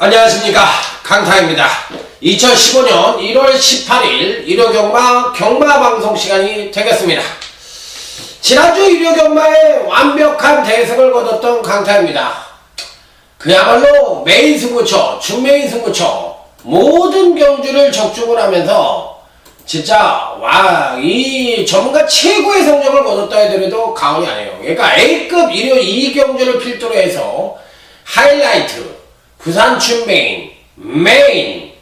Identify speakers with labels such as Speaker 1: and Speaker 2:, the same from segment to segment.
Speaker 1: 안녕하십니까, 강타입니다. 2015년 1월 18일 일요경마 경마방송 시간이 되겠습니다. 지난주 일요경마에 완벽한 대승을 거뒀던 강타입니다. 그야말로 메인 승부처, 준메인 승부처 모든 경주를 적중을 하면서 진짜 이 전문가 최고의 성적을 거뒀다 해더라도 과언이 아니에요. 그러니까 A급 일요 2경주를 필두로 해서 하이라이트, 부산 준메인, 메인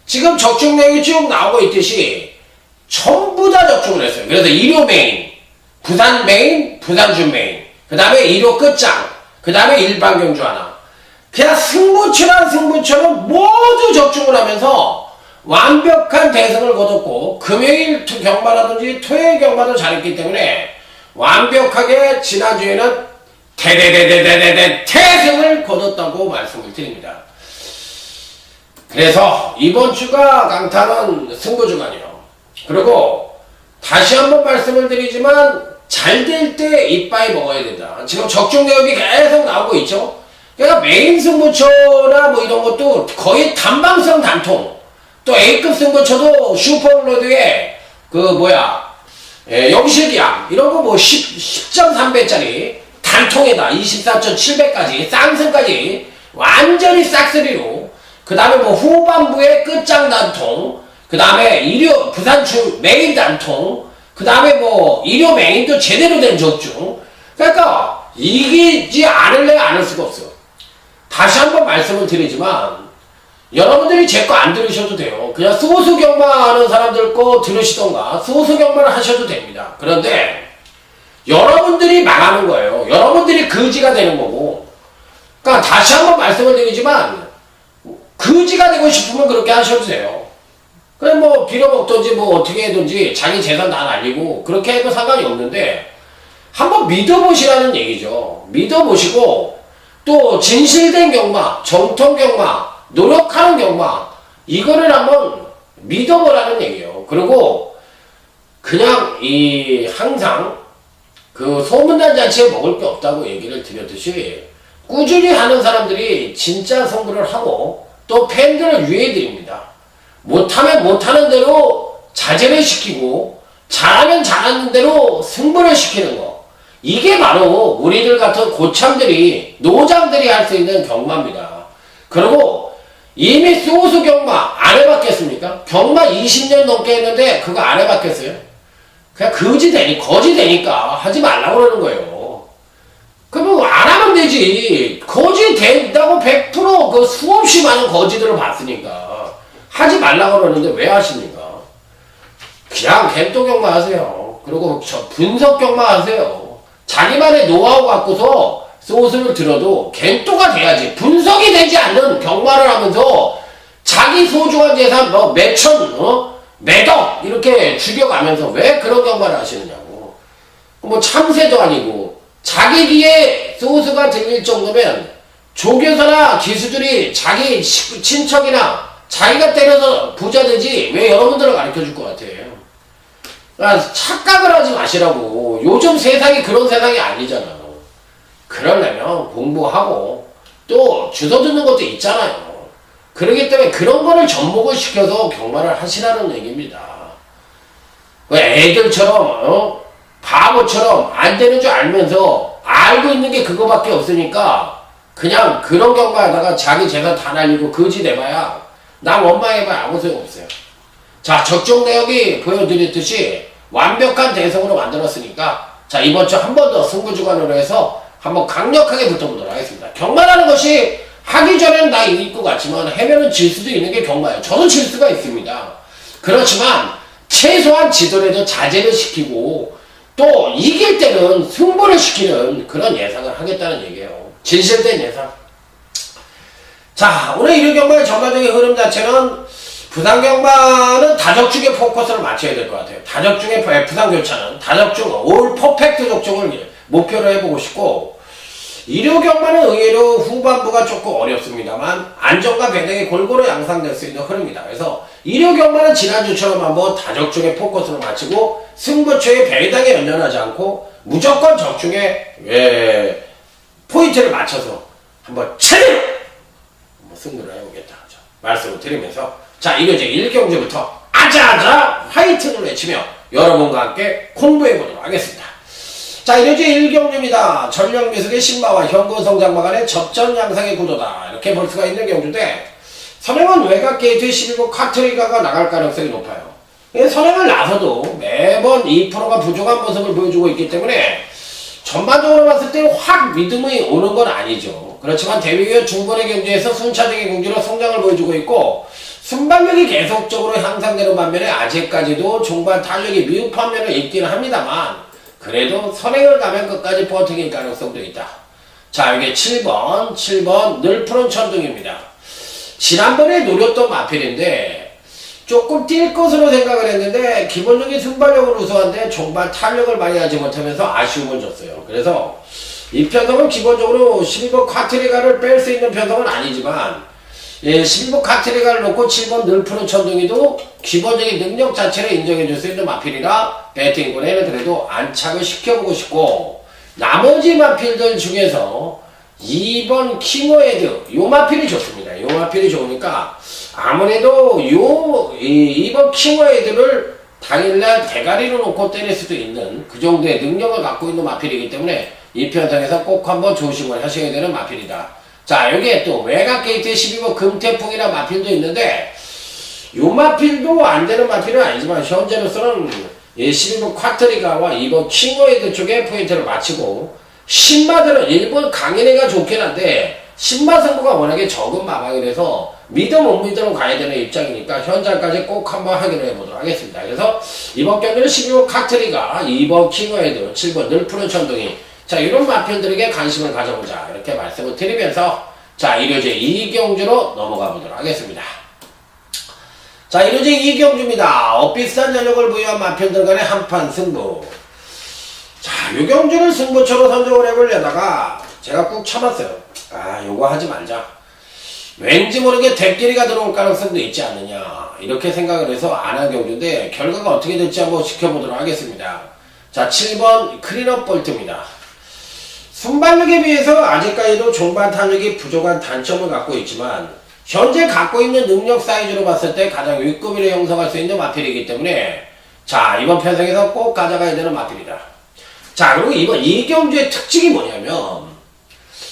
Speaker 1: 지금 적중량이 쭉 나오고 있듯이 전부 다 적중을 했어요. 그래서 일요 메인, 부산 메인, 부산 준메인, 그 다음에 일요 끝장, 그 다음에 일반 경주 하나. 그냥 승부처란 승부처는 모두 적중을 하면서 완벽한 대승을 거뒀고, 금요일 경마라든지 토요일 경마도 잘했기 때문에 완벽하게 지난주에는 대승을 거뒀다고 말씀을 드립니다. 그래서 이번 주가 강타는 승부주간이에요. 그리고 다시 한번 말씀을 드리지만 잘 될 때 이빠이 먹어야 된다. 지금 적중 내역이 계속 나오고 있죠. 그러니까 메인 승부처나 뭐 이런 것도 거의 단방성 단통, 또 A급 승부처도 슈퍼로드에 영실기약 이런 거 뭐 10.3배짜리 단통에다 24.7배까지 쌍승까지 완전히 싹쓸이로, 그 다음에 뭐 후반부에 끝장 단통, 그 다음에 일요 부산주 메인 단통, 그 다음에 뭐 일요 메인도 제대로 된 적중. 그러니까 이기지 않을 수가 없어. 다시 한번 말씀을 드리지만 여러분들이 제 거 안 들으셔도 돼요. 그냥 소수 경마하는 사람들 거 들으시던가 소수 경마를 하셔도 됩니다. 그런데 여러분들이 망하는 거예요. 여러분들이 거지가 되는 거고. 그러니까 다시 한번 말씀을 드리지만 거지가 되고 싶으면 그렇게 하셔도 돼요. 그냥 뭐 빌어먹든지 뭐 어떻게 해든지 자기 재산 다 날리고 그렇게 해도 상관이 없는데 한번 믿어보시라는 얘기죠. 믿어보시고 또 진실된 경마, 정통 경마, 노력하는 경마 이거를 한번 믿어보라는 얘기예요. 그리고 그냥 항상 소문난 잔치에 먹을 게 없다고 얘기를 드렸듯이 꾸준히 하는 사람들이 진짜 승부를 하고 또 팬들을 유예해드립니다. 못하면 못하는 대로 자제를 시키고 잘하면 잘하는 대로 승부를 시키는 거. 이게 바로 우리들 같은 고참들이, 노장들이 할 수 있는 경마입니다. 그리고 이미 소수 경마 안 해봤겠습니까? 경마 20년 넘게 했는데 그거 안 해봤겠어요? 그냥 거지 되니까 하지 말라고 그러는 거예요. 그러면 안 하면 되지. 거지 된다고 100% 수없이 많은 거지들을 봤으니까 하지 말라고 그러는데 왜 하십니까? 그냥 겐토 경마 하세요. 그리고 분석 경마 하세요. 자기만의 노하우 갖고서 소스를 들어도 겐토가 돼야지. 분석이 되지 않는 경마를 하면서 자기 소중한 재산 매덕 이렇게 죽여가면서 왜 그런 경마를 하시느냐고. 뭐 참새도 아니고 자기 귀에 소스가 들릴 정도면 조교사나 기수들이 자기 친척이나 자기가 때려서 부자 되지 왜 여러분들을 가르쳐줄 것 같아요. 그러니까 착각을 하지 마시라고. 요즘 세상이 그런 세상이 아니잖아요. 그러려면 공부하고 또 주워 듣는 것도 있잖아요. 그렇기 때문에 그런 거를 접목을 시켜서 경마를 하시라는 얘기입니다. 애들처럼 바보처럼 안 되는 줄 알면서 알고 있는 게 그거밖에 없으니까 그냥 그런 경마하다가 자기 재산 다 날리고 거지 내봐야 남 원망해봐야 아무 소용 없어요. 자, 적중 내역이 보여드렸듯이 완벽한 대성으로 만들었으니까 자, 이번 주 한 번 더 승부주간으로 해서 한번 강력하게 붙어보도록 하겠습니다. 경마라는 것이 하기 전에는 나 이길 것 같지만 해면은 질 수도 있는 게 경마예요. 저도 질 수가 있습니다. 그렇지만 최소한 지더라도 자제를 시키고 또 이길 때는 승부를 시키는 그런 예상을 하겠다는 얘기예요. 진실된 예상. 자, 오늘 일요경마의 전반적인 흐름 자체는 부산경마는 다적중에 포커스를 맞춰야 될 것 같아요. 다적중에 부산교차는 다적중 올 퍼펙트 적중을 목표로 해보고 싶고, 일요경마는 의외로 후반부가 조금 어렵습니다만 안정과 배당이 골고루 양상될 수 있는 흐름이다. 그래서 일요경마는 지난주처럼 한번 다적중에 포커스를 맞추고 승부처의 배당에 연연하지 않고 무조건 적중에 포인트를 맞춰서 한번 제대로 승부를 해보겠다. 말씀을 드리면서 자, 이거제 1경주부터 아자아자 화이팅을 외치며 여러분과 함께 공부해보도록 하겠습니다. 자, 이거제 1경주입니다. 전력미숙의 신마와 현고성장마 간의 접전 양상의 구도다. 이렇게 볼 수가 있는 경주인데 선행은 외곽 게이트의 11번 카트리가가 나갈 가능성이 높아요. 선행을 나서도 매번 2%가 부족한 모습을 보여주고 있기 때문에 전반적으로 봤을 때 확 믿음이 오는 건 아니죠. 그렇지만 대비교 중번의 경주에서 순차적인 경주로 성장을 보여주고 있고 순발력이 계속적으로 향상되는 반면에 아직까지도 종반 탄력이 미흡한 면은 있기는 합니다만 그래도 선행을 가면 끝까지 버티길 가능성도 있다. 자, 여기 7번 늘 푸른 천둥입니다. 지난번에 노렸던 마필인데 조금 뛸 것으로 생각을 했는데 기본적인 순발력은 우수한데 종반 탄력을 많이 하지 못하면서 아쉬움을 줬어요. 그래서 이 편성은 기본적으로 12번 카트리가를 뺄 수 있는 편성은 아니지만 12번 카트리가를 놓고 7번 늘 푸른 천둥이도 기본적인 능력 자체를 인정해 줄 수 있는 마필이라 배팅권에는 그래도 안착을 시켜보고 싶고 나머지 마필들 중에서 2번 킹어헤드 요 마필이 좋습니다. 요 마필이 좋으니까 아무래도 2번 킹어헤드를 당일날 대가리로 놓고 때릴 수도 있는 그 정도의 능력을 갖고 있는 마필이기 때문에 이 편성에서 꼭 한번 조심을 하셔야 되는 마필이다. 자, 여기에 또 외곽 게이트에 12번 금태풍이라는 마필도 있는데 요 마필도 안 되는 마필은 아니지만 현재로서는 12번 쿼트리가와 2번 킹어헤드 쪽에 포인트를 맞추고 신마들은 1번 강인애가 좋긴 한데 신마 승부가 워낙에 적은 마방이라서 믿음 못 믿음으로 가야 되는 입장이니까 현장까지 꼭 한번 확인을 해보도록 하겠습니다. 그래서 이번 경기는 12번 카트리가 2번 킹어헤드 7번 늘 푸른 천둥이 자, 이런 마편들에게 관심을 가져보자 이렇게 말씀을 드리면서 자, 1호제 2경주로 넘어가 보도록 하겠습니다. 자, 1호제 2경주입니다. 엇비슷한 전력을 부여한 마편들 간의 한판 승부. 자, 요 경주를 승부처로 선정을 해보려다가 제가 꾹 참았어요. 아, 요거 하지 말자. 왠지 모르게 대끼리가 들어올 가능성도 있지 않느냐 이렇게 생각을 해서 안 한 경주인데 결과가 어떻게 될지 한번 지켜보도록 하겠습니다. 자, 7번 클린업 볼트입니다. 순발력에 비해서 아직까지도 종반 탄력이 부족한 단점을 갖고 있지만 현재 갖고 있는 능력 사이즈로 봤을 때 가장 윗급으로 형성할 수 있는 마필이기 때문에 자, 이번 편성에서 꼭 가져가야 되는 마필이다. 자, 그리고 이번 이 경주의 특징이 뭐냐면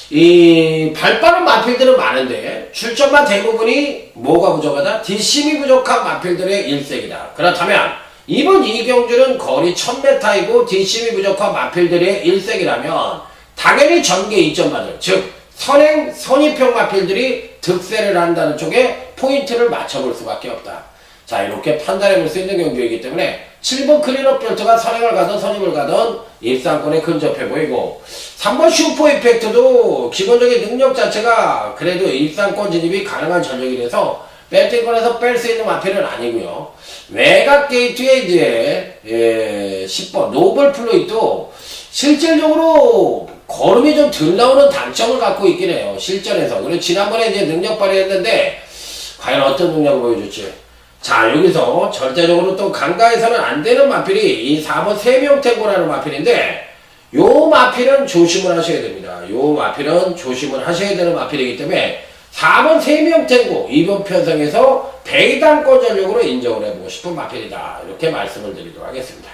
Speaker 1: 이 발빠른 마필들은 많은데 출전만 대부분이 뭐가 부족하다? 뒷심이 부족한 마필들의 일색이다. 그렇다면 이번 이 경주는 거리 1000m이고 뒷심이 부족한 마필들의 일색이라면 당연히 전개 2점만을 즉 선행, 선입형 마필들이 득세를 한다는 쪽에 포인트를 맞춰볼 수밖에 없다. 자, 이렇게 판단해볼 수 있는 경주이기 때문에 7번 클린업 벨트가 선행을 가든 선입을 가든 입상권에 근접해 보이고 3번 슈퍼 이펙트도 기본적인 능력 자체가 그래도 입상권 진입이 가능한 전력이라서 배팅권에서 뺄 수 있는 마필은 아니고요. 외곽 게이트에 이제 10번 노블 플루이도 실질적으로 걸음이 좀 덜 나오는 단점을 갖고 있긴 해요. 실전에서. 그리고 지난번에 이제 능력 발휘했는데 과연 어떤 능력을 보여줄지. 자, 여기서 절대적으로 또 강가에서는 안 되는 마필이 이 4번 세명탱고라는 마필인데 요 마필은 조심을 하셔야 됩니다. 요 마필은 조심을 하셔야 되는 마필이기 때문에 4번 세명탱고 이번 편성에서 배당권 전력으로 인정을 해보고 싶은 마필이다. 이렇게 말씀을 드리도록 하겠습니다.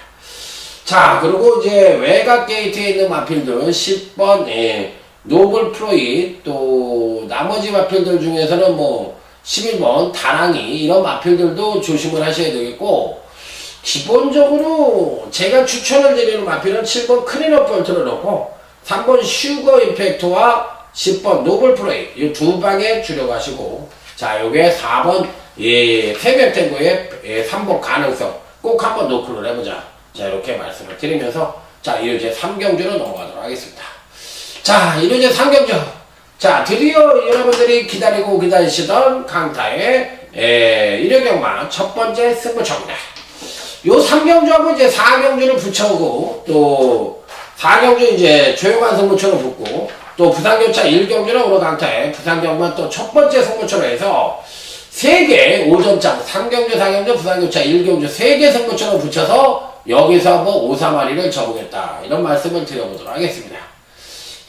Speaker 1: 자, 그리고 이제 외곽 게이트에 있는 마필들 10번 노블 프로잇 또 나머지 마필들 중에서는 뭐 11번 다랑이 이런 마필들도 조심을 하셔야 되겠고 기본적으로 제가 추천을 드리는 마필은 7번 클린업 볼트를 넣고 3번 슈거 임팩트와 10번 노블 프로잇 이 두 방에 주력하시고 자, 요게 4번 세명탱고의 3번 가능성 꼭 한번 노크를 해보자. 자, 이렇게 말씀을 드리면서 자, 이제 3경주로 넘어가도록 하겠습니다. 자, 이제 3경주 자, 드디어 여러분들이 기다리시던 강타의 1회경마 첫 번째 승부처입니다. 요 3경주하고 이제 4경주를 붙여오고 또 4경주 이제 조용한 승부처로 붙고 또 부산교차 1경주는 오늘 강타의 부산경마 또 첫 번째 승부처로 해서 3개 오전장 3경주, 4경주, 부산교차 1경주 3개 승부처로 붙여서 여기서 한번 5, 3마리를 접으겠다. 이런 말씀을 드려보도록 하겠습니다.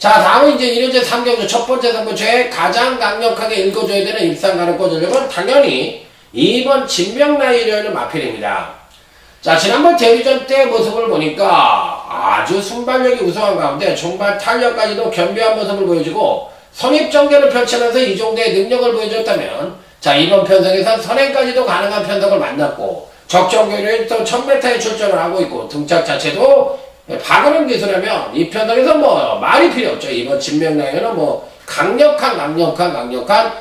Speaker 1: 자, 다음은 이제 1년제 3경주 첫 번째 선거초에 가장 강력하게 읽어줘야 되는 입상가능권 전력은 당연히 2번 진명라인이라는 마필입니다. 자, 지난번 데뷔전 때 모습을 보니까 아주 순발력이 우수한 가운데 종발 탄력까지도 겸비한 모습을 보여주고 선입전개를 펼치면서 이 정도의 능력을 보여줬다면, 자, 이번 편성에서 선행까지도 가능한 편성을 만났고 적정거리에 또 1000m에 출전을 하고 있고 등착 자체도 박은영 기술하면 이 편성에서 뭐 말이 필요 없죠. 이번 진명라인은 뭐 강력한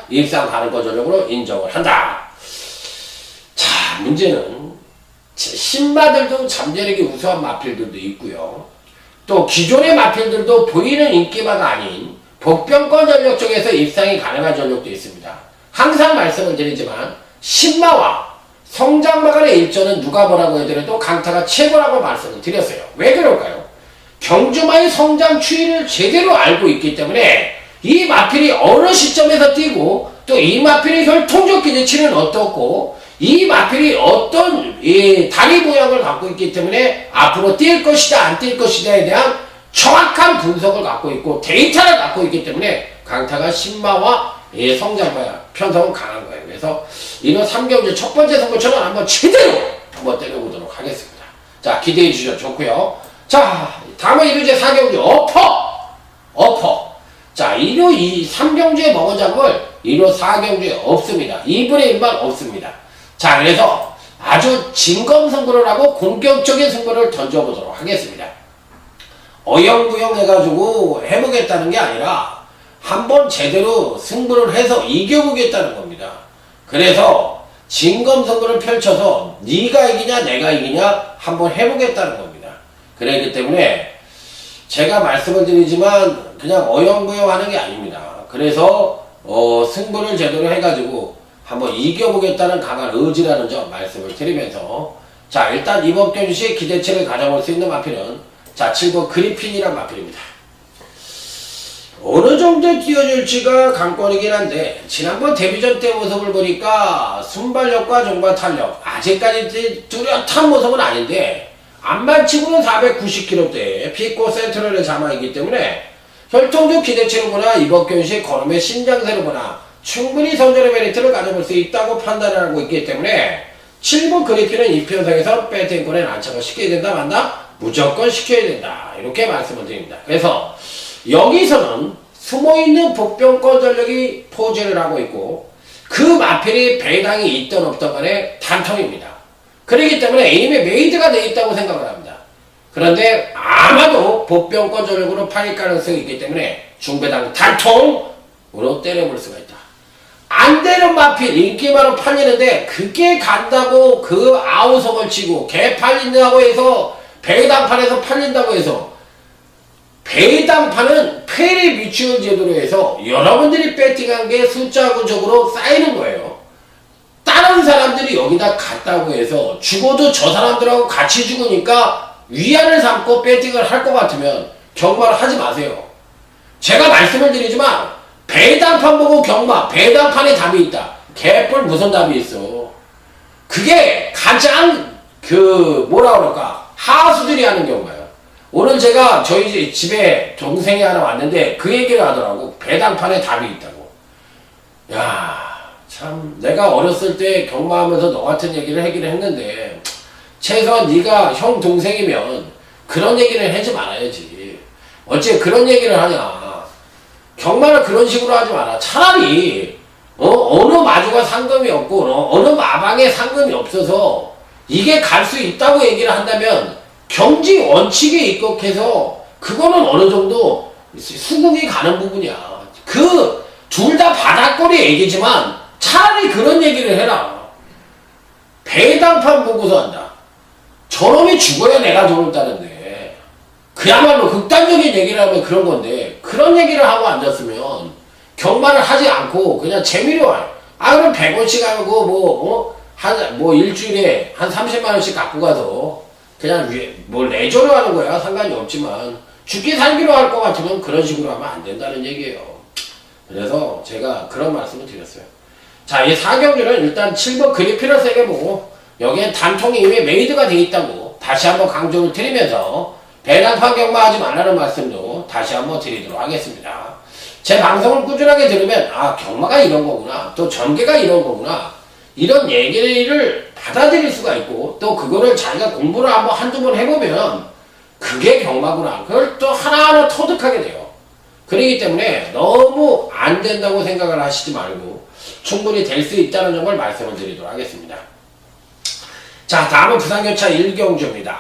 Speaker 1: 입상 가능권 전력으로 인정을 한다. 자, 문제는 신마들도 잠재력이 우수한 마필들도 있고요. 또 기존의 마필들도 보이는 인기마가 아닌 복병권 전력 쪽에서 입상이 가능한 전력도 있습니다. 항상 말씀을 드리지만 신마와 성장마 간의 일전은 누가 뭐라고 해더라도 강타가 최고라고 말씀을 드렸어요. 왜 그럴까요? 경주마의 성장 추이를 제대로 알고 있기 때문에 이 마필이 어느 시점에서 뛰고 또 이 마필의 혈통적 기대치는 어떻고 이 마필이 어떤 다리 모양을 갖고 있기 때문에 앞으로 뛸 것이다 안 뛸 것이다에 대한 정확한 분석을 갖고 있고 데이터를 갖고 있기 때문에 강타가 신마와 성장마 편성은 강한 거예요. 그래서 이번 3경주 첫 번째 선거처럼 한번 제대로 한번 때려보도록 하겠습니다. 자, 기대해 주셔도 좋고요. 자, 다음은 1호제 4경주 어퍼. 자, 1호 3경주에 먹은 잡을 1호 4경주에 없습니다. 2분의 1만 없습니다. 자, 그래서 아주 진검 승부를 하고 공격적인 승부를 던져보도록 하겠습니다. 어영부영 해가지고 해보겠다는 게 아니라 한번 제대로 승부를 해서 이겨보겠다는 겁니다. 그래서 진검승부를 펼쳐서 네가 이기냐 내가 이기냐 한번 해보겠다는 겁니다. 그렇기 때문에 제가 말씀을 드리지만 그냥 어영부영 하는 게 아닙니다. 그래서 승부를 제대로 해가지고 한번 이겨보겠다는 강한 의지라는 점 말씀을 드리면서, 자, 일단 이번 경주시 기대치를 가져볼 수 있는 마필은 자, 7번 그리핀이란 마필입니다. 어느 정도 뛰어줄지가 관건이긴 한데 지난번 데뷔전 때 모습을 보니까 순발력과 종발 탄력 아직까지 뚜렷한 모습은 아닌데 안반치고는 490kg대 피코 센트럴의 자마이기 때문에 혈통적 기대치를 보나 이번 경주시 걸음의 신장세를 보나 충분히 선전의 메리트를 가져볼 수 있다고 판단을 하고 있기 때문에 7번 그리핀은 이 편성에서 배팅권에 난착을 시켜야 된다 만다? 무조건 시켜야 된다, 이렇게 말씀을 드립니다. 그래서 여기서는 숨어있는 복병권 전력이 포진을 하고 있고 그 마필이 배당이 있던 없던 간에 단통입니다. 그렇기 때문에 이미 메이드가 되어 있다고 생각을 합니다. 그런데 아마도 복병권 전력으로 팔릴 가능성이 있기 때문에 중배당 단통으로 때려볼 수가 있다. 안 되는 마필 인기만으로 팔리는데 그게 간다고 그 아우성을 치고 개 팔린다고 해서 배당판에서 팔린다고 해서 배당판은 페리 뮤추얼 제도로 해서 여러분들이 배팅한 게 숫자적으로 쌓이는 거예요. 다른 사람들이 여기다 갔다고 해서 죽어도 저 사람들하고 같이 죽으니까 위안을 삼고 배팅을 할 것 같으면 경마를 하지 마세요. 제가 말씀을 드리지만 배당판 보고 경마, 배당판에 답이 있다. 개뿔 무슨 답이 있어. 그게 가장 뭐라 그럴까, 하수들이 하는 경우예요. 오늘 제가 저희 집에 동생이 하나 왔는데 그 얘기를 하더라고. 배당판에 답이 있다고. 야, 참 내가 어렸을 때 경마하면서 너 같은 얘기를 하기를 했는데 최소한 네가 형 동생이면 그런 얘기를 하지 말아야지. 어째 그런 얘기를 하냐. 경마를 그런 식으로 하지 마라. 차라리 어느 마주가 상금이 없고 어느 마방에 상금이 없어서 이게 갈 수 있다고 얘기를 한다면 경지 원칙에 입각해서 그거는 어느 정도 수긍이 가는 부분이야. 그 둘 다 바닥거리 얘기지만 차라리 그런 얘기를 해라. 배당판 보고서 한다. 저놈이 죽어야 내가 돈을 따는데, 그야말로 극단적인 얘기를 하면 그런 건데 그런 얘기를 하고 앉았으면 경마를 하지 않고 그냥 재미로 와요. 아, 그럼 100원씩 하고 뭐 일주일에 한 30만원씩 갖고 가서 그냥 뭐 레저로 하는 거야. 상관이 없지만 죽기 살기로 할 것 같으면 그런 식으로 하면 안 된다는 얘기예요. 그래서 제가 그런 말씀을 드렸어요. 자, 이 4경주는 일단 7번 그리핀을 세게 보고 여기엔 단통이 이미 메이드가 돼 있다고 다시 한번 강조를 드리면서 배당판 경마하지 말라는 말씀도 다시 한번 드리도록 하겠습니다. 제 방송을 꾸준하게 들으면 아 경마가 이런 거구나, 또 전개가 이런 거구나, 이런 얘기를 받아들일 수가 있고, 또 그거를 자기가 공부를 한번 한두 번 해보면 그게 경마구나, 그걸 또 하나하나 터득하게 돼요. 그렇기 때문에 너무 안 된다고 생각을 하시지 말고 충분히 될 수 있다는 점을 말씀을 드리도록 하겠습니다. 자, 다음은 부산교차 1경주입니다.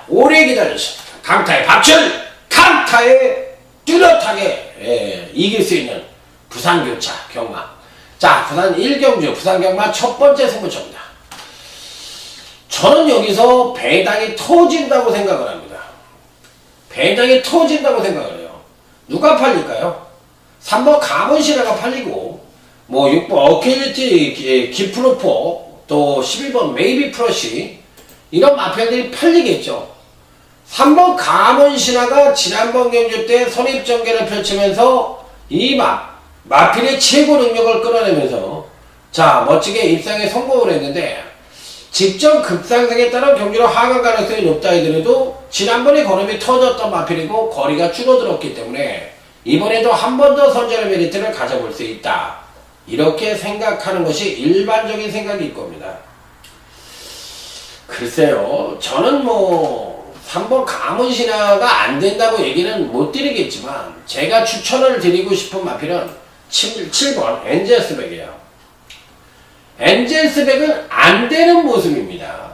Speaker 1: 오래 기다리셨습니다. 강타의 밥줄, 강타의 뚜렷하게 이길 수 있는 부산교차 경마. 자, 부산 1경주 부산경마 첫 번째 승부처입니다. 저는 여기서 배당이 터진다고 생각을 합니다. 배당이 터진다고 생각을 해요. 누가 팔릴까요? 3번 가문신화가 팔리고, 뭐 6번 어케이티 기프로포, 또 11번 메이비 프러시, 이런 마편들이 팔리겠죠. 3번 가문신화가 지난번 경주 때 선입전개를 펼치면서 이 마필의 최고 능력을 끌어내면서 자 멋지게 입상에 성공을 했는데, 직전 급상승에 따른 경주로 하강 가능성이 높다 하더라도 지난번에 걸음이 터졌던 마필이고 거리가 줄어들었기 때문에 이번에도 한 번 더 선전의 메리트를 가져볼 수 있다, 이렇게 생각하는 것이 일반적인 생각일 겁니다. 글쎄요, 저는 뭐 3번 가문신화가 안 된다고 얘기는 못 드리겠지만 제가 추천을 드리고 싶은 마필은 7번 엔젤스백이에요. 엔젤스백은 안 되는 모습입니다.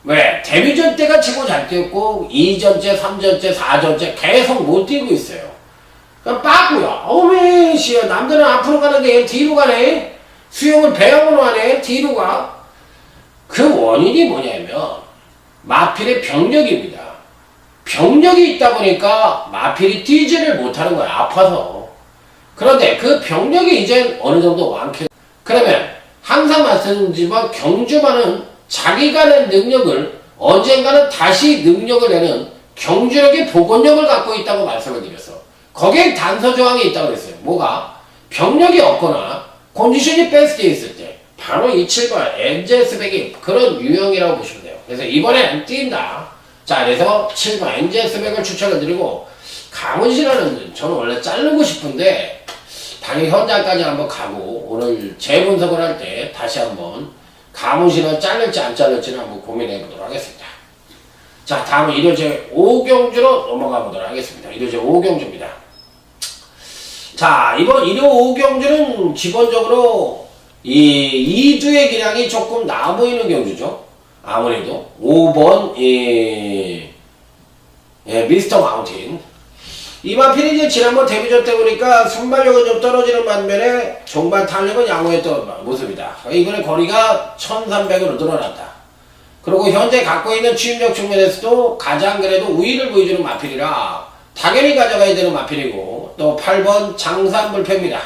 Speaker 1: 왜? 데뷔전 때가 최고 잘 뛰었고 2전째, 3전째, 4전째 계속 못 뛰고 있어요. 그럼 빠꾸야. 어메 씨야, 남들은 앞으로 가는데 얘는 뒤로 가네. 수영을 배영으로 하네. 뒤로 가. 그 원인이 뭐냐면 마필의 병력입니다. 병력이 있다 보니까 마필이 뛰지를 못하는 거야, 아파서. 그런데 그 병력이 이제 어느 정도 완쾌. 그러면 항상 말씀드리지만 경주마는 자기가 낸 능력을 언젠가는 다시 능력을 내는 경주력의 복원력을 갖고 있다고 말씀을 드렸어. 거기에 단서조항이 있다고 그랬어요. 뭐가? 병력이 없거나 컨디션이 베스트에 있을 때 바로 이 7번 엔젤스백이 그런 유형이라고 보시면 돼요. 그래서 이번엔 뛴다. 자, 그래서 7번 엔젤스백을 추천을 드리고, 가문신화는 저는 원래 자르고 싶은데 당연히 현장까지 한번 가고 오늘 재분석을 할 때 다시 한번 가문신화 자를지 안 자를지는 한번 고민해 보도록 하겠습니다. 자, 다음은 1호제 5경주로 넘어가 보도록 하겠습니다. 1호제 5경주입니다. 자, 이번 1호 5경주는 기본적으로 이 2두의 기량이 조금 나아 보이는 경주죠. 아무래도 5번 미스터 마운틴. 이 마필이 이제 지난번 데뷔전 때 보니까 순발력은 좀 떨어지는 반면에 종반 탄력은 양호했던 모습이다. 이번에 거리가 1300으로 늘어났다. 그리고 현재 갖고 있는 추임력 측면에서도 가장 그래도 우위를 보여주는 마필이라 당연히 가져가야 되는 마필이고, 또 8번 장산불패입니다.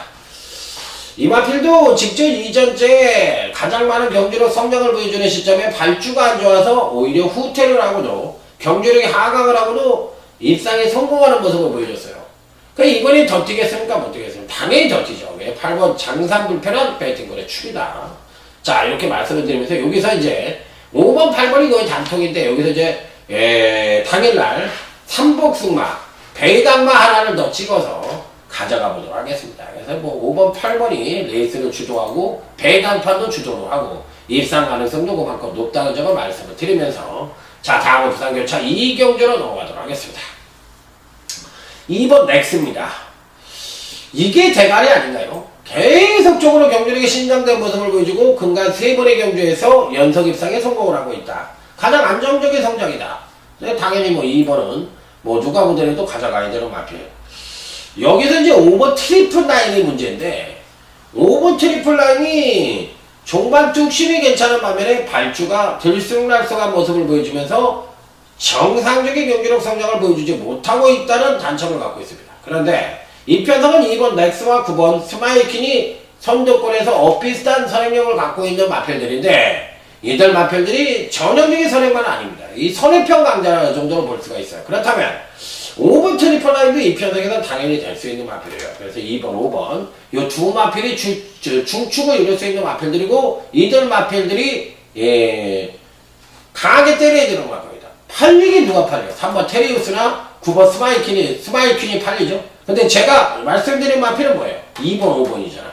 Speaker 1: 이 마필도 직전 이전째 가장 많은 경주로 성장을 보여주는 시점에 발주가 안 좋아서 오히려 후퇴를 하고도 경주력이 하강을 하고도 입상에 성공하는 모습을 보여줬어요. 그러니까 이번에 더 뛰겠습니까? 못 뛰겠습니까? 당연히 더 뛰죠. 왜? 8번 장산불패는 배팅권의 축이다. 자, 이렇게 말씀을 드리면서 여기서 이제 5번, 8번이 거의 단통인데 여기서 이제 당일날 삼복승마, 배당마 하나를 더 찍어서 가져가 보도록 하겠습니다. 그래서 뭐 5번, 8번이 레이스를 주도하고 배당판도 주도를 하고 입상 가능성도 그만큼 높다는 점을 말씀을 드리면서, 자, 다음은 부산교차 2경주로 넘어가도록 하겠습니다. 2번 넥스입니다. 이게 대가리 아닌가요? 계속적으로 경주력이 신장된 모습을 보여주고 근간 3번의 경주에서 연속 입상에 성공을 하고 있다. 가장 안정적인 성장이다. 당연히 뭐 2번은 뭐 누가 보더라도 가져가야 되는 마필. 여기서 이제 5번 트리플 라인이 문제인데, 5번 트리플 라인이 종반 뚝심이 괜찮은 반면에 발주가 들쑥날쑥한 모습을 보여주면서 정상적인 경기력 성장을 보여주지 못하고 있다는 단점을 갖고 있습니다. 그런데 이 편성은 2번 넥스와 9번 스마일킨이 선두권에서 엇비슷한 선행력을 갖고 있는 마필들인데, 이들 마필들이 전형적인 선행만은 아닙니다. 이 선행평 강자 정도로 볼 수가 있어요. 그렇다면 5번 트리플 라인도 이 편성에서는 당연히 될 수 있는 마필이에요. 그래서 2번, 5번 이 두 마필이 중축을 이룰 수 있는 마필들이고, 이들 마필들이 강하게 때려야 되는 마필입니다. 팔리기 누가 팔려요? 3번 테리우스나 9번 스마일퀸이 팔리죠. 근데 제가 말씀드린 마필은 뭐예요? 2번, 5번이잖아.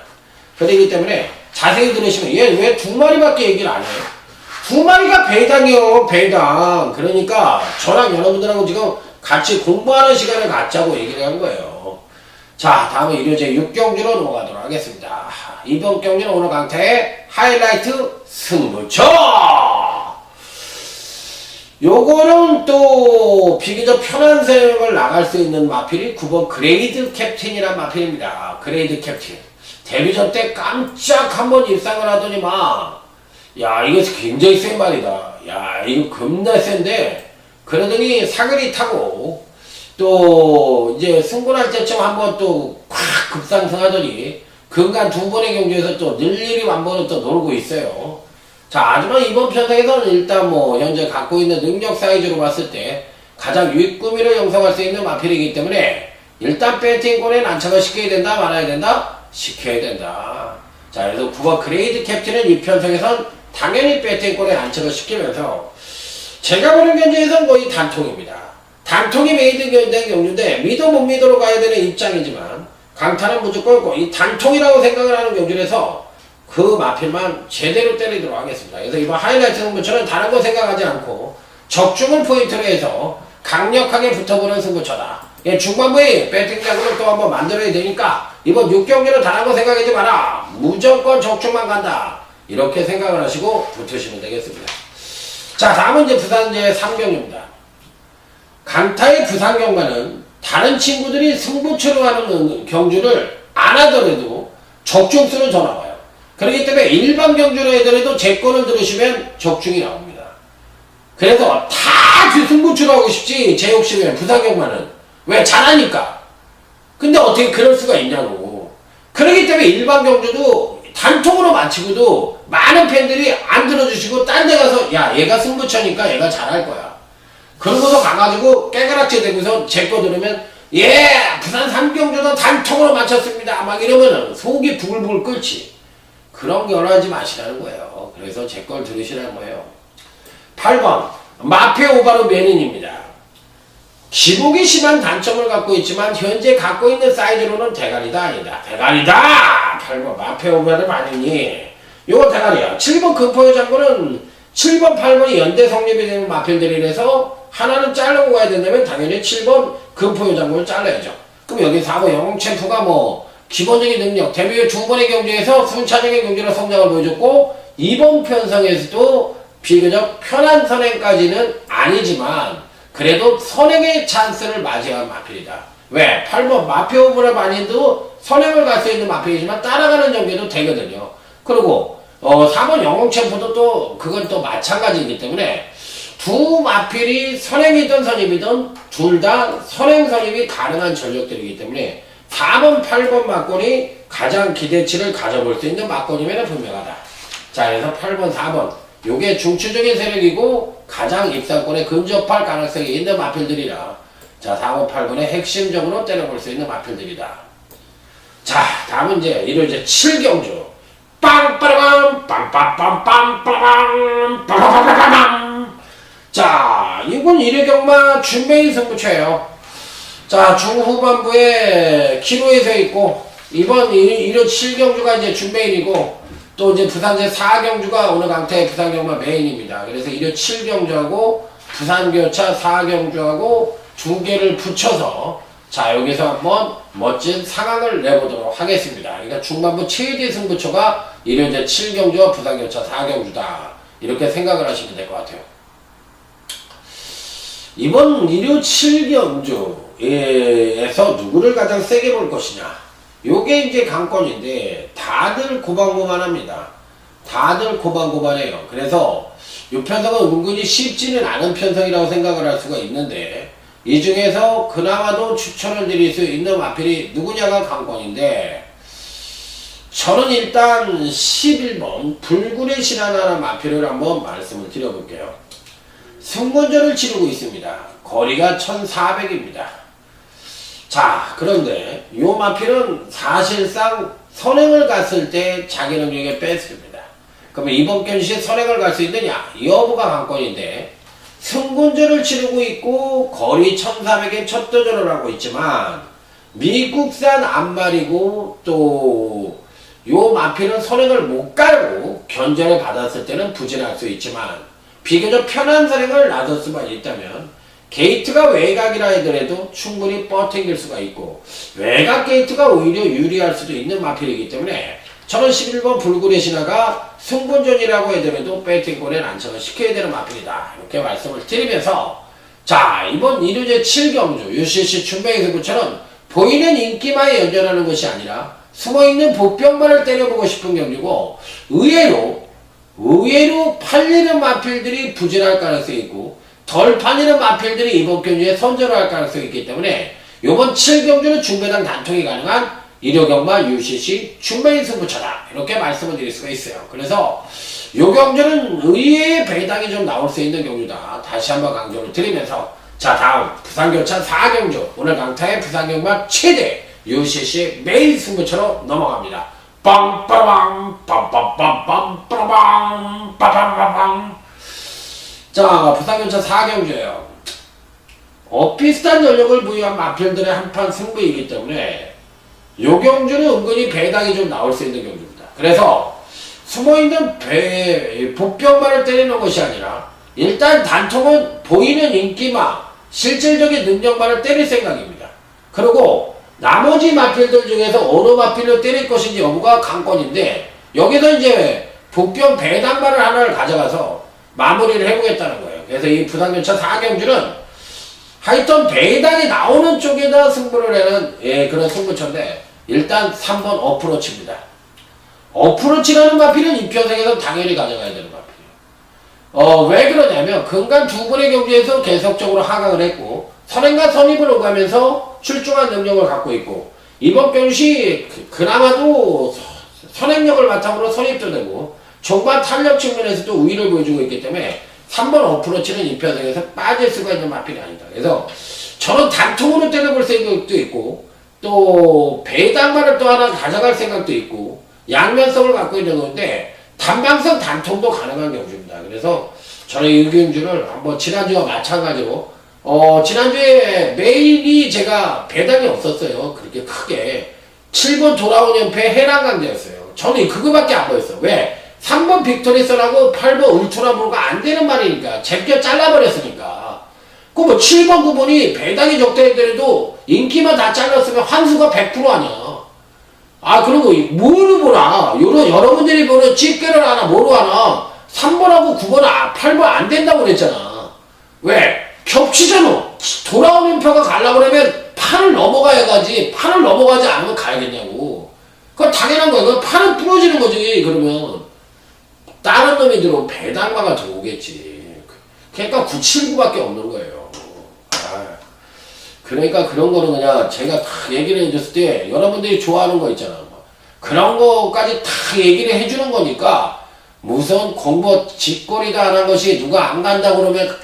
Speaker 1: 그렇기 때문에 자세히 들으시면 얘 왜 두 마리밖에 얘기를 안 해요? 두 마리가 배당이요, 배당. 그러니까 저랑 여러분들하고 지금 같이 공부하는 시간을 갖자고 얘기를 한 거예요. 자, 다음은 일요제 6경주로 넘어가도록 하겠습니다. 이번 경주는 오늘 강타의 하이라이트 승부처! 요거는 또 비교적 편한 생을 나갈 수 있는 마필이 9번 그레이드 캡틴이란 마필입니다. 그레이드 캡틴. 데뷔전 때 깜짝 한번 입상을 하더니 야, 이거 굉장히 센 말이다. 야, 이거 겁나 센데, 그러더니 사거리 타고, 또, 이제 승부할 때쯤 한번 또 콱 급상승하더니, 근간 두 번의 경주에서 또 늘일이 완번을 또 놀고 있어요. 자, 하지만 이번 편성에서는 일단 현재 갖고 있는 능력 사이즈로 봤을 때, 가장 윗구미를 형성할 수 있는 마필이기 때문에, 일단 배팅권에 난착을 시켜야 된다, 말아야 된다? 시켜야 된다. 자, 그래서 9번 그레이드 캡틴은 이 편성에선 당연히 배팅권에 난착을 시키면서 제가 보는 경주에서는 거의 단통입니다. 단통이 메이드 된 경주인데 믿어 못 믿어로 가야 되는 입장이지만 강타는 무조건 이 단통이라고 생각을 하는 경주라서 그 마필만 제대로 때리도록 하겠습니다. 그래서 이번 하이라이트 승부처는 다른 거 생각하지 않고 적중을 포인트로 해서 강력하게 붙어보는 승부처다. 예, 중반부에 배팅장을 또 한번 만들어야 되니까 이번 6경기는 다른 거 생각하지 마라. 무조건 적중만 간다. 이렇게 생각을 하시고 붙으시면 되겠습니다. 자, 다음은 이제 부산제 3경기입니다. 강타의 부산경마는 다른 친구들이 승부처로 하는 경주를 안 하더라도 적중수는 더 나와요. 그렇기 때문에 일반 경주로 하더라도 제 거를 들으시면 적중이 나옵니다. 그래서 다 승부처로 하고 싶지, 제 욕심이면 부산경마는. 왜? 잘하니까. 근데 어떻게 그럴 수가 있냐고. 그렇기 때문에 일반 경주도 단통으로 마치고도 많은 팬들이 안 들어주시고 딴 데 가서 야, 얘가 승부처니까 얘가 잘할 거야. 그러고서 가가지고 깨가락지 대고서 제 거 들으면 부산 3경주도 단통으로 마쳤습니다. 막 이러면은 속이 부글부글 끓지. 그런 결혼하지 마시라는 거예요. 그래서 제 걸 들으시라는 거예요. 8번 마페 오바로 메닌입니다. 기복이 심한 단점을 갖고 있지만 현재 갖고 있는 사이즈로는 대가리다 아니다. 대가리다! 8번 마페오바르 마니니 요거 대가리야. 7번 금포의 장군은 7번 8번이 연대 성립이 되는 마필들이라서 하나는 자르고 가야 된다면 당연히 7번 금포의 장군을 잘라야죠. 그럼 여기 4번 영웅챔프가 기본적인 능력 데뷔 후 두 번의 경주에서 순차적인 경주로 성장을 보여줬고 이번 편성에서도 비교적 편한 선행까지는 아니지만 그래도 선행의 찬스를 맞이한 마필이다. 왜? 8번 마페오브라 마닌도 선행을 갈 수 있는 마필이지만 따라가는 경기도 되거든요. 그리고 4번 영웅챔프도 또 그건 또 마찬가지이기 때문에 두 마필이 선행이든 선임이든 둘 다 선행 선임이 가능한 전력들이기 때문에 4번 8번 막권이 가장 기대치를 가져볼 수 있는 막권임에는 분명하다. 자, 그래서 8번 4번 요게 중추적인 세력이고 가장 입상권에 근접할 가능성이 있는 마필들이라 자 4번 8번에 핵심적으로 때려볼 수 있는 마필들이다. 자, 다음은 이제 일요일 7경주 빵빠라밤 빰빰빰빰빰빰 빠바바바밤. 자, 이건 일요경마 준메인 승부처예요. 자, 중후반부에 키로에서 있고 이번 일요 7경주가 이제 준메인이고 또 이제 부산제 4경주가 오늘 강타의 부산경마 메인입니다. 그래서 일요 7경주하고 부산교차 4경주하고 두 개를 붙여서 자, 여기서 한번 멋진 상황을 내보도록 하겠습니다. 그러니까 중반부 최대 승부처가 일요제 7경주와 부산교차 4경주다. 이렇게 생각을 하시면 될 것 같아요. 이번 일요 7경주에서 누구를 가장 세게 볼 것이냐. 요게 이제 관건인데 다들 고만고만합니다. 다들 고만고만해요. 그래서 이 편성은 은근히 쉽지는 않은 편성이라고 생각을 할 수가 있는데 이 중에서 그나마도 추천을 드릴 수 있는 마필이 누구냐가 관건인데 저는 일단 11번 불굴의 신하라는 마필을 한번 말씀을 드려볼게요. 승문전을 치르고 있습니다. 거리가 1400입니다. 자, 그런데 이 마필은 사실상 선행을 갔을 때 자기 능력에 뺐습니다. 그러면 이번 견시에 선행을 갈 수 있느냐? 여부가 관건인데 승군전을 치르고 있고 거리 1400에 첫 도전을 하고 있지만 미국산 암말이고 또 요 마필은 선행을 못 깔고 견제를 받았을 때는 부진할 수 있지만 비교적 편한 선행을 나설 수만 있다면 게이트가 외곽이라 하더라도 충분히 뻗팅길 수가 있고 외곽 게이트가 오히려 유리할 수도 있는 마필이기 때문에 저는 11번 불굴의 신화가 승분전이라고 하더라도 배팅골에 난처를 시켜야 되는 마필이다 이렇게 말씀을 드리면서 자 이번 1위제 7경주 UCC 춘뱅이 승부처럼 보이는 인기만 연전하는 것이 아니라 숨어있는 복병만을 때려보고 싶은 경주고 의외로 팔리는 마필들이 부진할 가능성이 있고 덜 팔리는 마필들이 이번 경주에 선전을 할 가능성이 있기 때문에 이번 7경주는 중배당 단통이 가능한 일요경마 UCC 춘뱅이 승부처다 이렇게 말씀을 드릴 수가 있어요. 그래서 이 경주는 의외의 배당이 좀 나올 수 있는 경주다 다시 한번 강조를 드리면서 자 다음 부산교차 4경주 오늘 강타의 부산경마 최대 UCC 메인 승부처로 넘어갑니다. 빵빠방 빰빰빰빰 빠방 빠방빠방 자 부산교차 4경주예요. 비슷한 전력을 부여한 마필들의 한판 승부이기 때문에 이 경주는 은근히 배당이 좀 나올 수 있는 경주입니다. 그래서 숨어있는 복병만을 때리는 것이 아니라 일단 단통은 보이는 인기만 실질적인 능력만을 때릴 생각입니다. 그리고 나머지 마필들 중에서 어느 마필로 때릴 것인지 여부가 관건인데 여기서 이제 복병 배당만을 하나를 가져가서 마무리를 해보겠다는 거예요. 그래서 이 부산교차 4경주는 하여튼 배당이 나오는 쪽에다 승부를 하는 그런 승부처인데 일단 3번 어프로치입니다. 어프로치라는 마필은 이 편성에서 당연히 가져가야 되는 마필이에요. 왜 그러냐면 근간 두 번의 경주에서 계속적으로 하강을 했고 선행과 선입을 오가면서 출중한 능력을 갖고 있고 이번 경시 그나마도 선행력을 바탕으로 선입도 되고 종반 탄력 측면에서도 우위를 보여주고 있기 때문에 3번 어프로치는 이 편성에서 빠질 수가 있는 마필이 아니다. 그래서 저는 단통으로 때려볼 생각도 있고 또 배당만을 또 하나 가져갈 생각도 있고 양면성을 갖고 있는 건데 단방성 단통도 가능한 경주입니다. 그래서 저는 이 경주를 한번 지난주와 마찬가지로 지난주에 메인이 제가 배당이 없었어요. 그렇게 크게 7번 돌아온 연패 해랑강제였어요. 저는 그거밖에 안 보였어요. 왜? 3번 빅토리선하고 8번 울트라브가 안 되는 말이니까 제껴 잘라버렸으니까 그 뭐 7번 9번이 배당이 적대했더라도 인기만 다 잘랐으면 환수가 100% 아니야. 그리고 뭐를 보나 여러분들이 보는 집게를 하나 뭐로 하나 3번하고 9번 8번 안 된다고 그랬잖아. 왜? 겹치잖아. 돌아오는 표가 가려고 그러면 판을 넘어가야 가지 판을 넘어가지 않으면 가야겠냐고. 그건 당연한 거야. 그건 판은 부러지는 거지. 그러면 다른 놈이 들어오면 배당마가 들어오겠지. 그러니까 979밖에 없는 거예요. 그러니까 그런 거는 그냥 제가 다 얘기를 해줬을 때 여러분들이 좋아하는 거 있잖아. 그런 거까지 다 얘기를 해주는 거니까 무슨 공부 짓거리도 안 한 것이 누가 안 간다고 그러면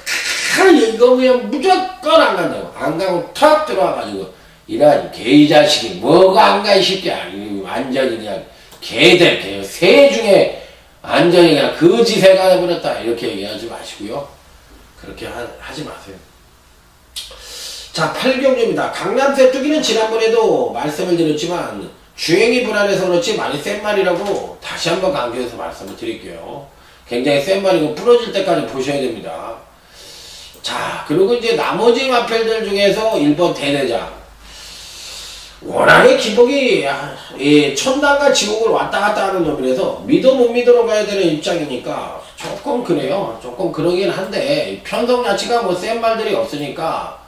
Speaker 1: 이거 그냥 무조건 안 간다고. 안 가고 턱 들어와가지고 이런 개이 자식이 뭐가 안 가 이 새끼야. 완전히 그냥 개들 새 중에 완전히 그냥 거지새가 해버렸다 이렇게 얘기하지 마시고요. 그렇게 하지 마세요. 자 8경주입니다. 강남새 뚜기는 지난번에도 말씀을 드렸지만 주행이 불안해서 그렇지 많이 센 말이라고 다시 한번 강조해서 말씀을 드릴게요. 굉장히 센 말이고 부러질 때까지 보셔야 됩니다. 자 그리고 이제 나머지 마필들 중에서 1번 대대장 워낙에 기복이 천당과 지옥을 왔다 갔다 하는 놈이라서 믿어 못 믿어로 가야 되는 입장이니까 조금 그래요. 조금 그러긴 한데 편성 자체가 뭐 센 말들이 없으니까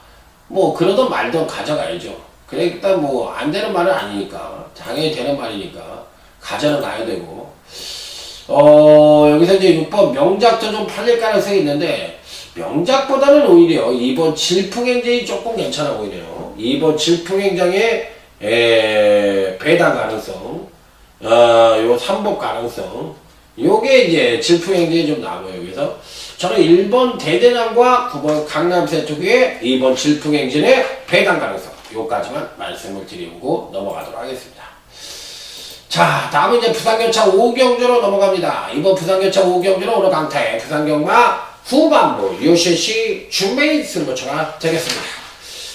Speaker 1: 뭐 그러던 말던 가져가야죠. 그러니까 뭐 안 되는 말은 아니니까 당연히 되는 말이니까 가져는 가야 되고 여기서 이제 6번 명작도 좀 팔릴 가능성이 있는데 명작보다는 오히려 2번 질풍행장이 조금 괜찮아 보이네요. 2번 질풍행장의 배당 가능성 요 3복 가능성 요게 이제 질풍행장이 좀 남아요. 그래서 저는 1번 대대장과 9번 강남새 쪽에 2번 질풍행진의 배당 가능성 요까지만 말씀을 드리고 넘어가도록 하겠습니다. 자 다음은 이제 부산교차 5경주로 넘어갑니다. 이번 부산교차 5경주는 오늘 강타의 부산경마 후반부 UCC 중메인 승부처가 되겠습니다.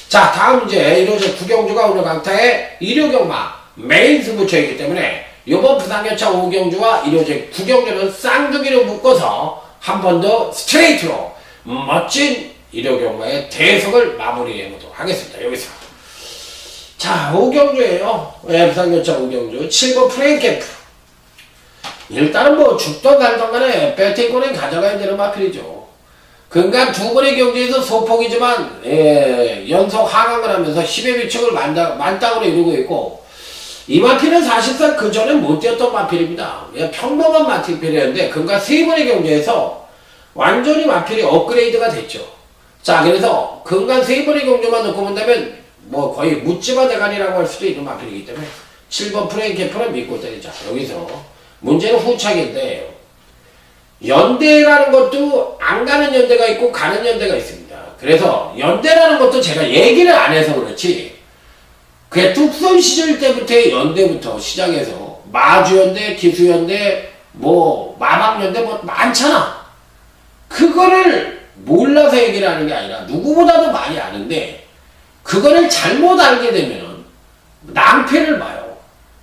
Speaker 1: 자, 다음 이제 이로제 구경주가 오늘 강타의 일요경마 메인 승부처이기 때문에 이번 부산열차 5경주와 이로제 구경주는 쌍둥이로 묶어서 한 번 더 스트레이트로 멋진 일요경마의 대석을 마무리해보도록 하겠습니다. 여기서 자, 5경주예요. 부산열차 5경주 7번 프랭캠프. 일단은 뭐 죽던 살던 간에 배팅권은 가져가야 되는 마필이죠. 그러니까 두 번의 경기에서 소폭이지만 연속 하강을 하면서 10의 비축을 만땅으로 이루고 있고, 이 마필은 사실상 그 전에 못 뛰었던 마필입니다. 평범한 마필이었는데 그러니까 세 번의 경기에서 완전히 마필이 업그레이드가 됐죠. 자, 그래서 근간 세 번의 경기만 놓고 본다면 뭐 거의 묻지마 대간이라고 할 수도 있는 마필이기 때문에 7번 프랭캠프는 믿고 때리자. 여기서 문제는 후착인데, 연대라는 것도 안 가는 연대가 있고 가는 연대가 있습니다. 그래서 연대라는 것도 제가 얘기를 안 해서 그렇지, 그냥 뚝섬 시절 때부터의 연대부터 시작해서 마주연대, 기수연대, 뭐 마방연대 뭐 많잖아. 그거를 몰라서 얘기를 하는 게 아니라 누구보다도 많이 아는데, 그거를 잘못 알게 되면 낭패를 봐요.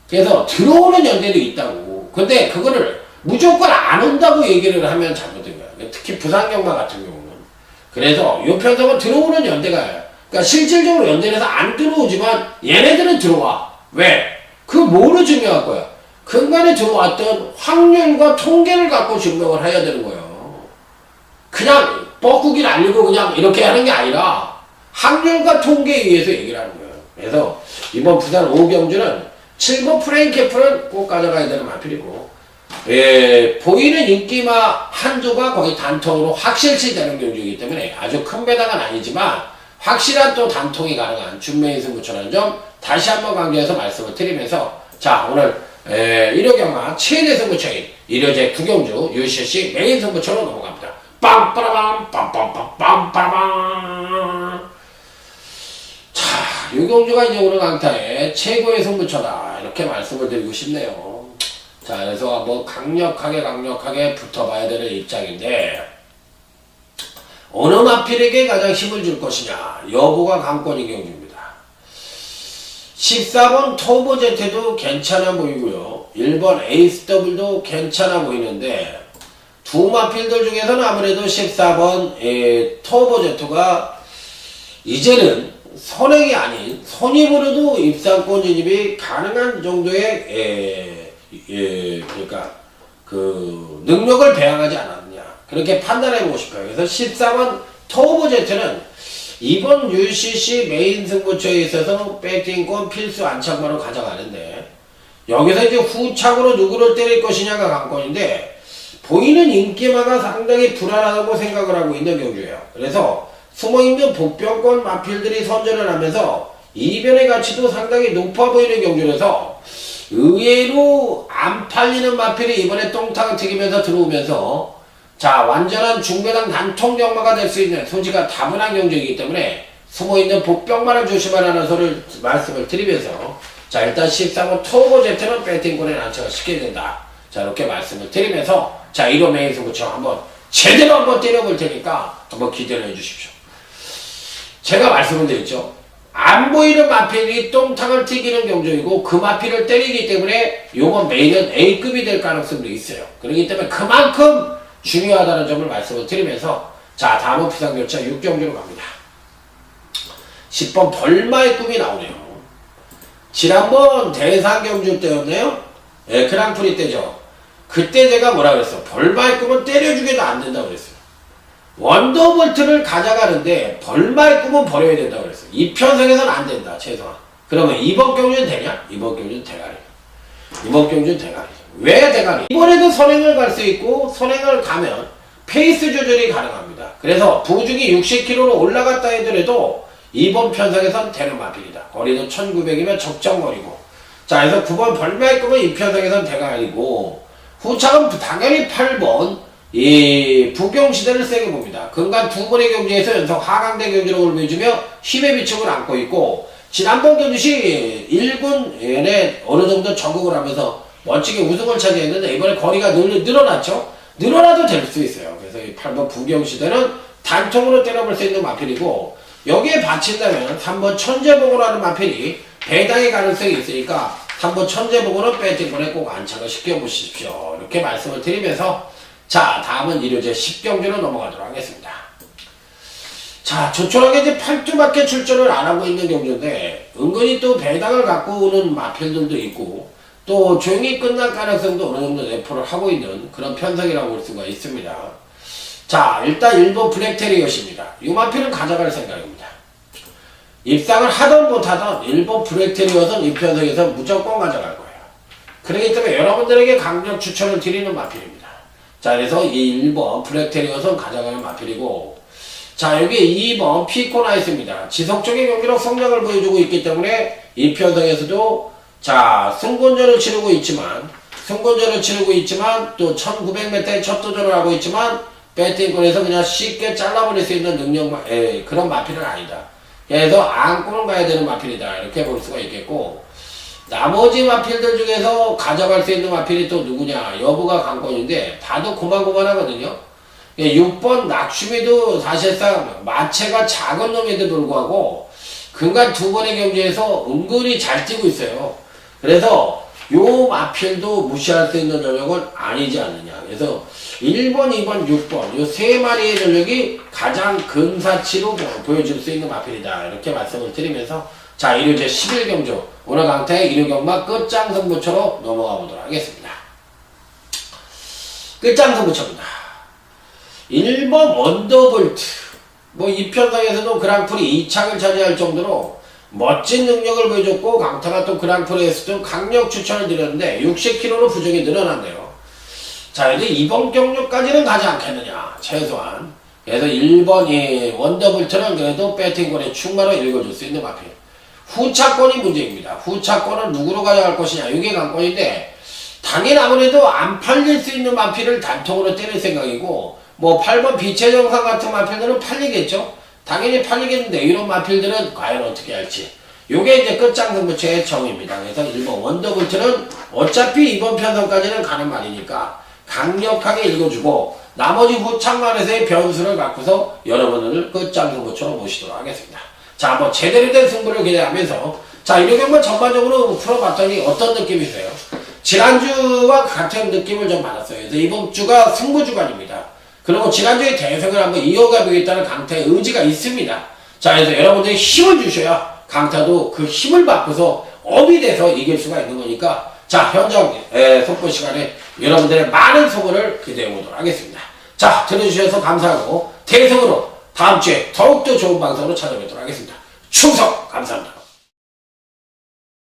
Speaker 1: 그래서 들어오는 연대도 있다고. 근데 그거를 무조건 안 온다고 얘기를 하면 잘못된 거야. 특히 부산경마 같은 경우는. 그래서 요 편성은 들어오는 연대가, 그러니까 실질적으로 연대에서 안 들어오지만 얘네들은 들어와. 왜? 그 뭐로 증명할 거야? 근간에 들어왔던 확률과 통계를 갖고 증명을 해야 되는 거예요. 그냥 뻐꾸기 날리고 그냥 이렇게 하는 게 아니라 확률과 통계에 의해서 얘기를 하는 거예요. 그래서 이번 부산 5경주는 7번 프랭캠프는 꼭 가져가야 되는 마필이고, 보이는 인기마 한조가 거의 단통으로 확실시 되는 경주이기 때문에 아주 큰 배당은 아니지만 확실한 또 단통이 가능한 준메인 승부처라는 점 다시 한번 강조해서 말씀을 드리면서, 자, 오늘 일요경마 최대 승부처인 일요제 구경주 UCC 메인 승부처로 넘어갑니다. 빰빠라밤 빰빰빰빰빰빠라밤. 자, 유경주가 이제 오늘 강타의 최고의 승부처다, 이렇게 말씀을 드리고 싶네요. 자, 그래서 뭐 강력하게 붙어봐야 되는 입장인데, 어느 마필에게 가장 힘을 줄 것이냐 여부가 관건인 경주입니다. 14번 터보제트도 괜찮아 보이고요, 1번 에이스더블도 괜찮아 보이는데, 두 마필들 중에서는 아무래도 14번 터보제트가 이제는 선행이 아닌 선입으로도 입상권 진입이 가능한 정도의 그러니까 그 능력을 배양하지 않았느냐, 그렇게 판단해보고 싶어요. 그래서 14번 터보제트는 이번 UCC 메인 승부처에 있어서 배팅권 필수 안착만으로 가져가는데, 여기서 이제 후착으로 누구를 때릴 것이냐가 관건인데, 보이는 인기마가 상당히 불안하다고 생각을 하고 있는 경주예요. 그래서 숨어있는 복병권 마필들이 선전을 하면서 이변의 가치도 상당히 높아 보이는 경주라서 의외로 안 팔리는 마필이 이번에 똥탕 튀기면서 들어오면서, 자, 완전한 중배당 단통 경마가 될 수 있는 소지가 다분한 경주이기 때문에 숨어있는 복병만을 조심하라는 소리를 말씀을 드리면서, 자, 일단 13번 터보제트는 배팅권에 안착을 시켜야 된다. 자, 이렇게 말씀을 드리면서, 자, 1호 메인 승부처 한번 제대로 한번 때려볼 테니까 한번 기대를 해주십시오. 제가 말씀을 드렸죠. 안 보이는 마필이 똥탕을 튀기는 경주이고 그 마필을 때리기 때문에 요번 메인은 A급이 될 가능성도 있어요. 그렇기 때문에 그만큼 중요하다는 점을 말씀을 드리면서, 자, 다음은 부산열차 6경주로 갑니다. 10번 벌마의 꿈이 나오네요. 지난번 대상경주 때였네요. 그랑프리 때죠. 그때 제가 뭐라 그랬어? 벌마의 꿈은 때려주게도 안 된다고 그랬어요. 원더볼트를 가져가는데 벌마의 꿈은 버려야 된다고 그랬어요. 이 편성에서는 안 된다, 최소한. 그러면 이번 경주는 되냐? 이번 경주는 대가리. 이번 경주는 대가리. 왜 대가리? 이번에도 선행을 갈 수 있고, 선행을 가면 페이스 조절이 가능합니다. 그래서 부중이 60km로 올라갔다 하더라도 이번 편성에선 되는 마필이다. 거리는 1900이면 적정거리고. 자, 그래서 9번 벌마의 꿈은 이 편성에선 대가리고, 후착은 당연히 8번 이 부경시대를 세게 봅니다. 근간 두 번의 경기에서 연속 하강대 경기로 올려주며 힘의 비축을 안고 있고, 지난번 경주시 1군에 어느 정도 적응을 하면서 멋지게 우승을 차지했는데 이번에 거리가 늘어났죠. 늘어나도 될 수 있어요. 그래서 이 8번 부경시대는 단통으로 때려볼 수 있는 마필이고, 여기에 받친다면 3번 천재봉으로하는 마필이 배당의 가능성이 있으니까 3번 천재봉으로 배팅권에 꼭 안착을 시켜보십시오. 이렇게 말씀을 드리면서, 자, 다음은 일요제 10경주로 넘어가도록 하겠습니다. 자, 조촐하게 이제 8주밖에 출전을 안 하고 있는 경주인데, 은근히 또 배당을 갖고 오는 마필들도 있고, 또 조용히 끝날 가능성도 어느 정도 내포를 하고 있는 그런 편성이라고 볼 수가 있습니다. 자, 일단 1번 블랙테리엇입니다. 이 마필은 가져갈 생각입니다. 입상을 하던 못하던 1번 블랙테리엇은 이 편성에서 무조건 가져갈 거예요. 그렇기 때문에 여러분들에게 강력 추천을 드리는 마필입니다. 자, 그래서 이 1번 블랙테리엇은 가져가는 마필이고, 자, 여기 2번 피코나이스입니다. 지속적인 경기력 성장을 보여주고 있기 때문에 이 편성에서도, 자, 승권전을 치르고 있지만 또 1900m에 첫 도전을 하고 있지만 배팅권에서 그냥 쉽게 잘라버릴 수 있는 그런 마필은 아니다. 그래서 안고는 가야 되는 마필이다. 이렇게 볼 수가 있겠고, 나머지 마필들 중에서 가져갈 수 있는 마필이 또 누구냐? 여부가 관건인데 봐도 고만고만하거든요. 6번 낙슈미도 사실상 마체가 작은 놈에도 불구하고 근간 2번의 경기에서 은근히 잘 뛰고 있어요. 그래서 요 마필도 무시할 수 있는 전력은 아니지 않느냐. 그래서 1번, 2번, 6번 요 세 마리의 전력이 가장 근사치로 보여줄 수 있는 마필이다. 이렇게 말씀을 드리면서, 자, 일요제 11경주 오늘 강타의 일요경마 끝장 승부처로 넘어가 보도록 하겠습니다. 끝장 승부처입니다. 1번 원더볼트, 뭐 이 편성에서도 그랑프리 2착을 차지할 정도로 멋진 능력을 보여줬고, 강타가 또 그랑프리에서도 강력 추천을 드렸는데 60kg로 부정이 늘어났네요. 자, 이제 이번 경주까지는 가지 않겠느냐, 최소한. 그래서 1번 원더볼트는 그래도 배팅권에 충분히 읽어줄 수 있는 마필. 후차권이 문제입니다. 후차권은 누구로 가져갈 것이냐, 이게 관건인데, 당연히 아무래도 안 팔릴 수 있는 마필을 단통으로 때릴 생각이고, 뭐 8번 빛의 정상 같은 마필들은 팔리겠죠. 당연히 팔리겠는데 이런 마필들은 과연 어떻게 할지, 요게 이제 끝장 승부처의 정입니다. 그래서 1번 원더볼트는 어차피 이번 편성까지는 가는 말이니까 강력하게 읽어주고, 나머지 후창만에서의 변수를 갖고서 여러분을 끝장 승부처로 모시도록 하겠습니다. 자, 뭐 제대로 된 승부를 기대하면서, 자, 이렇게 뭐 전반적으로 풀어봤더니 어떤 느낌이세요? 지난주와 같은 느낌을 좀 받았어요. 그래서 이번 주가 승부주간입니다. 그리고 지난주에 대승을 한번 이어가 보겠다는 강타의 의지가 있습니다. 자, 그래서 여러분들이 힘을 주셔야 강타도 그 힘을 받고서 업이 돼서 이길 수가 있는 거니까, 자, 현장 속보 시간에 여러분들의 많은 소문을 기대해 보도록 하겠습니다. 자, 들어주셔서 감사하고 대승으로 다음 주에 더욱더 좋은 방송으로 찾아뵙도록 하겠습니다. 충성! 감사합니다.